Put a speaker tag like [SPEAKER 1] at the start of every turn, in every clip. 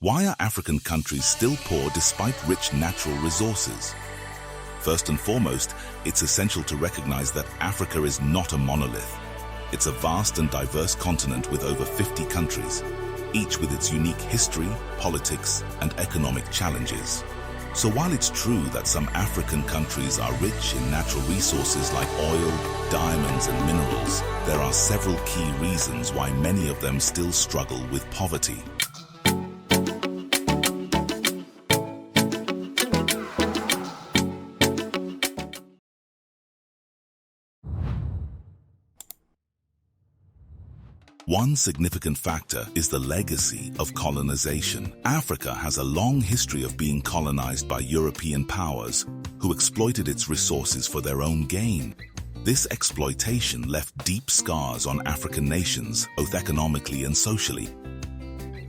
[SPEAKER 1] Why are African countries still poor despite rich natural resources? First and foremost, it's essential to recognize that Africa is not a monolith. It's a vast and diverse continent with over 50 countries, each with its unique history, politics, and economic challenges. So while it's true that some African countries are rich in natural resources like oil, diamonds, and minerals, there are several key reasons why many of them still struggle with poverty. One significant factor is the legacy of colonization. Africa has a long history of being colonized by European powers who exploited its resources for their own gain. This exploitation left deep scars on African nations, both economically and socially.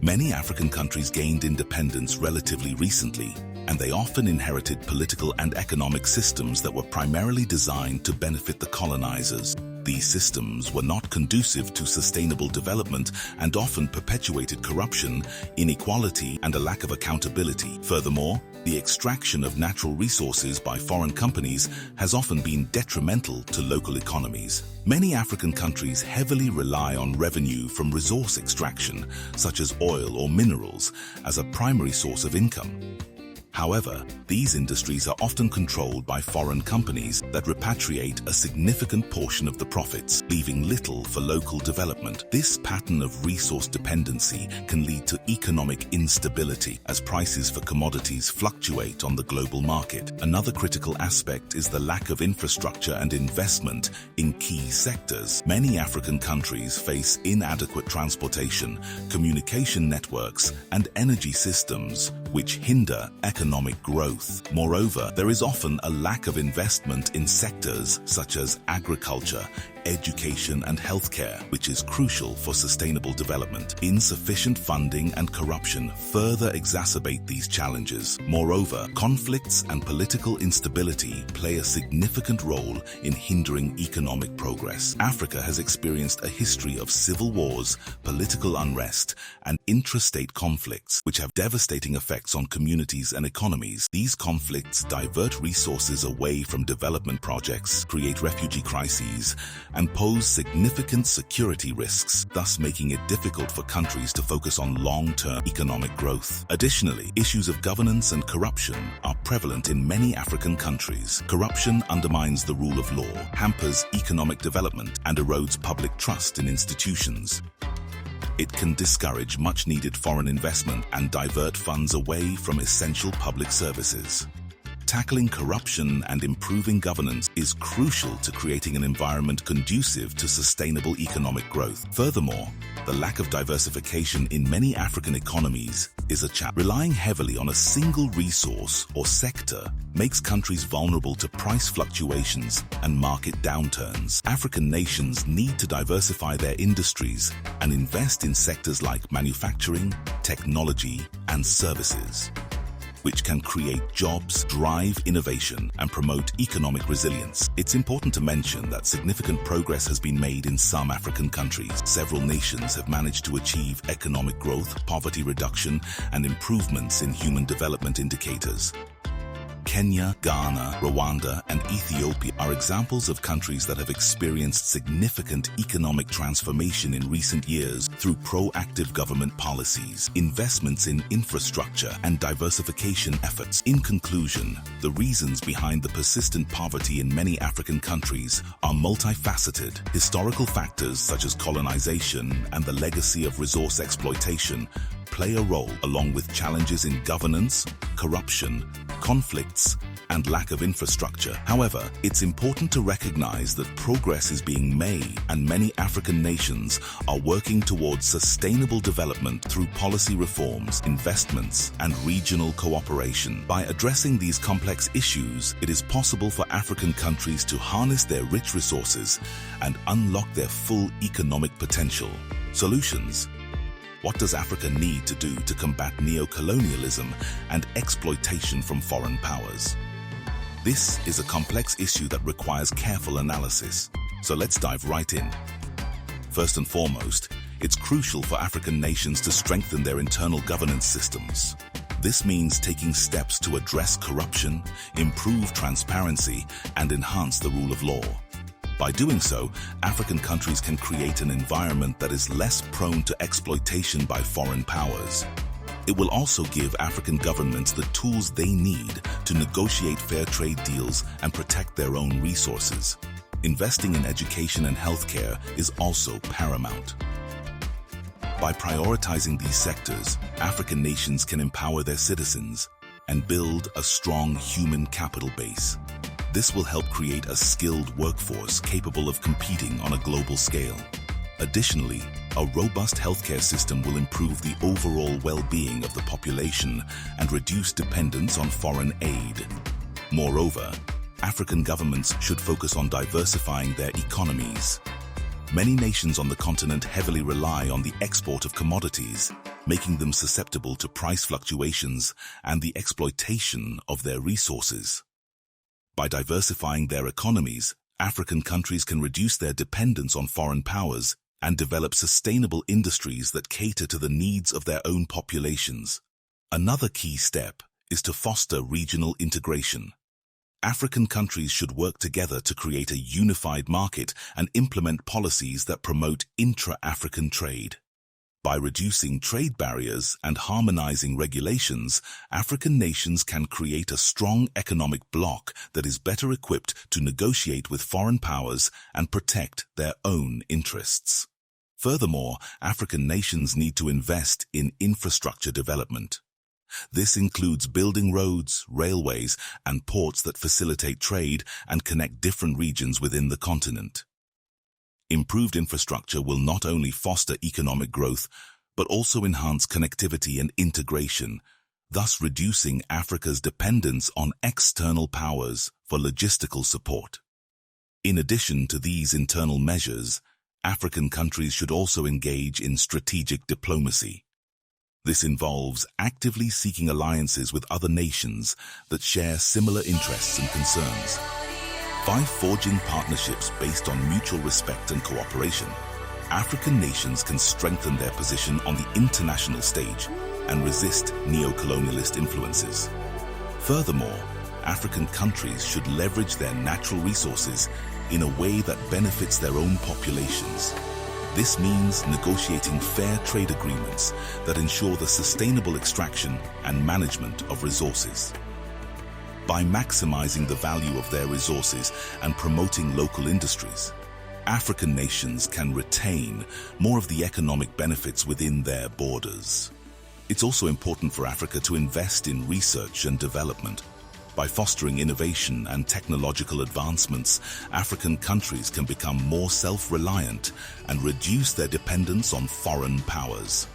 [SPEAKER 1] Many African countries gained independence relatively recently, and they often inherited political and economic systems that were primarily designed to benefit the colonizers. These systems were not conducive to sustainable development and often perpetuated corruption, inequality, and a lack of accountability. Furthermore, the extraction of natural resources by foreign companies has often been detrimental to local economies. Many African countries heavily rely on revenue from resource extraction, such as oil or minerals, as a primary source of income. However, these industries are often controlled by foreign companies that repatriate a significant portion of the profits, leaving little for local development. This pattern of resource dependency can lead to economic instability as prices for commodities fluctuate on the global market. Another critical aspect is the lack of infrastructure and investment in key sectors. Many African countries face inadequate transportation, communication networks, and energy systems, which hinder economic growth. Moreover, there is often a lack of investment in sectors such as agriculture, education, and healthcare, which is crucial for sustainable development. Insufficient funding and corruption further exacerbate these challenges. Moreover, conflicts and political instability play a significant role in hindering economic progress. Africa has experienced a history of civil wars, political unrest, and intrastate conflicts, which have devastating effects on communities and economies. These conflicts divert resources away from development projects, create refugee crises, and pose significant security risks, thus making it difficult for countries to focus on long-term economic growth. Additionally, issues of governance and corruption are prevalent in many African countries. Corruption undermines the rule of law, hampers economic development, and erodes public trust in institutions. It can discourage much-needed foreign investment and divert funds away from essential public services. Tackling corruption and improving governance is crucial to creating an environment conducive to sustainable economic growth. Furthermore, the lack of diversification in many African economies is a challenge. Relying heavily on a single resource or sector makes countries vulnerable to price fluctuations and market downturns. African nations need to diversify their industries and invest in sectors like manufacturing, technology, and services, which can create jobs, drive innovation, and promote economic resilience. It's important to mention that significant progress has been made in some African countries. Several nations have managed to achieve economic growth, poverty reduction, and improvements in human development indicators. Kenya, Ghana, Rwanda, and Ethiopia are examples of countries that have experienced significant economic transformation in recent years through proactive government policies, investments in infrastructure, and diversification efforts. In conclusion, the reasons behind the persistent poverty in many African countries are multifaceted. Historical factors such as colonization and the legacy of resource exploitation play a role, along with challenges in governance, corruption, conflicts, and lack of infrastructure. However, it's important to recognize that progress is being made, and many African nations are working towards sustainable development through policy reforms, investments, and regional cooperation. By addressing these complex issues, it is possible for African countries to harness their rich resources and unlock their full economic potential. Solutions. What does Africa need to do to combat neocolonialism and exploitation from foreign powers? This is a complex issue that requires careful analysis, so let's dive right in. First and foremost, it's crucial for African nations to strengthen their internal governance systems. This means taking steps to address corruption, improve transparency, and enhance the rule of law. By doing so, African countries can create an environment that is less prone to exploitation by foreign powers. It will also give African governments the tools they need to negotiate fair trade deals and protect their own resources. Investing in education and healthcare is also paramount. By prioritizing these sectors, African nations can empower their citizens and build a strong human capital base. This will help create a skilled workforce capable of competing on a global scale. Additionally, a robust healthcare system will improve the overall well-being of the population and reduce dependence on foreign aid. Moreover, African governments should focus on diversifying their economies. Many nations on the continent heavily rely on the export of commodities, making them susceptible to price fluctuations and the exploitation of their resources. By diversifying their economies, African countries can reduce their dependence on foreign powers and develop sustainable industries that cater to the needs of their own populations. Another key step is to foster regional integration. African countries should work together to create a unified market and implement policies that promote intra-African trade. By reducing trade barriers and harmonizing regulations, African nations can create a strong economic bloc that is better equipped to negotiate with foreign powers and protect their own interests. Furthermore, African nations need to invest in infrastructure development. This includes building roads, railways, and ports that facilitate trade and connect different regions within the continent. Improved infrastructure will not only foster economic growth, but also enhance connectivity and integration, thus reducing Africa's dependence on external powers for logistical support. In addition to these internal measures, African countries should also engage in strategic diplomacy. This involves actively seeking alliances with other nations that share similar interests and concerns. By forging partnerships based on mutual respect and cooperation, African nations can strengthen their position on the international stage and resist neo-colonialist influences. Furthermore, African countries should leverage their natural resources in a way that benefits their own populations. This means negotiating fair trade agreements that ensure the sustainable extraction and management of resources. By maximizing the value of their resources and promoting local industries, African nations can retain more of the economic benefits within their borders. It's also important for Africa to invest in research and development. By fostering innovation and technological advancements, African countries can become more self-reliant and reduce their dependence on foreign powers.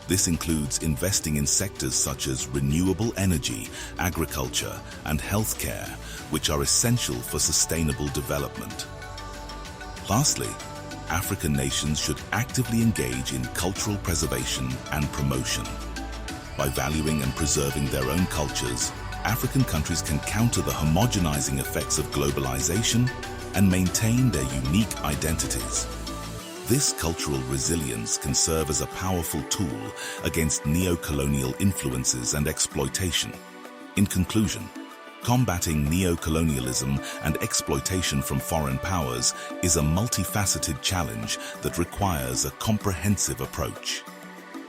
[SPEAKER 1] This includes investing in sectors such as renewable energy, agriculture, and healthcare, which are essential for sustainable development. Lastly, African nations should actively engage in cultural preservation and promotion. By valuing and preserving their own cultures, African countries can counter the homogenizing effects of globalization and maintain their unique identities. This cultural resilience can serve as a powerful tool against neo-colonial influences and exploitation. In conclusion, combating neo-colonialism and exploitation from foreign powers is a multifaceted challenge that requires a comprehensive approach.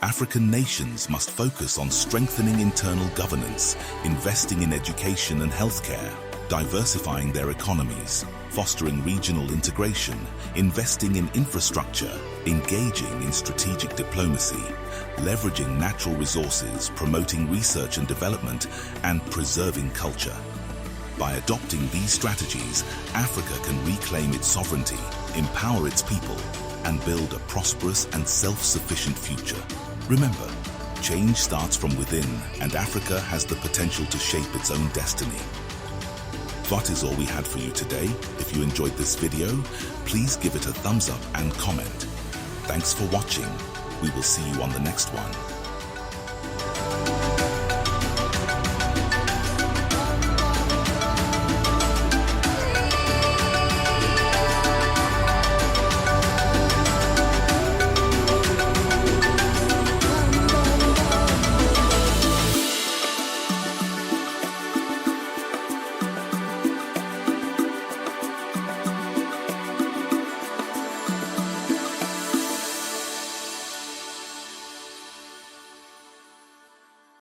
[SPEAKER 1] African nations must focus on strengthening internal governance, investing in education and healthcare, diversifying their economies, fostering regional integration, investing in infrastructure, engaging in strategic diplomacy, leveraging natural resources, promoting research and development, and preserving culture. By adopting these strategies, Africa can reclaim its sovereignty, empower its people, and build a prosperous and self-sufficient future. Remember, change starts from within, and Africa has the potential to shape its own destiny. That is all we had for you today. If you enjoyed this video, please give it a thumbs up and comment. Thanks for watching. We will see you on the next one.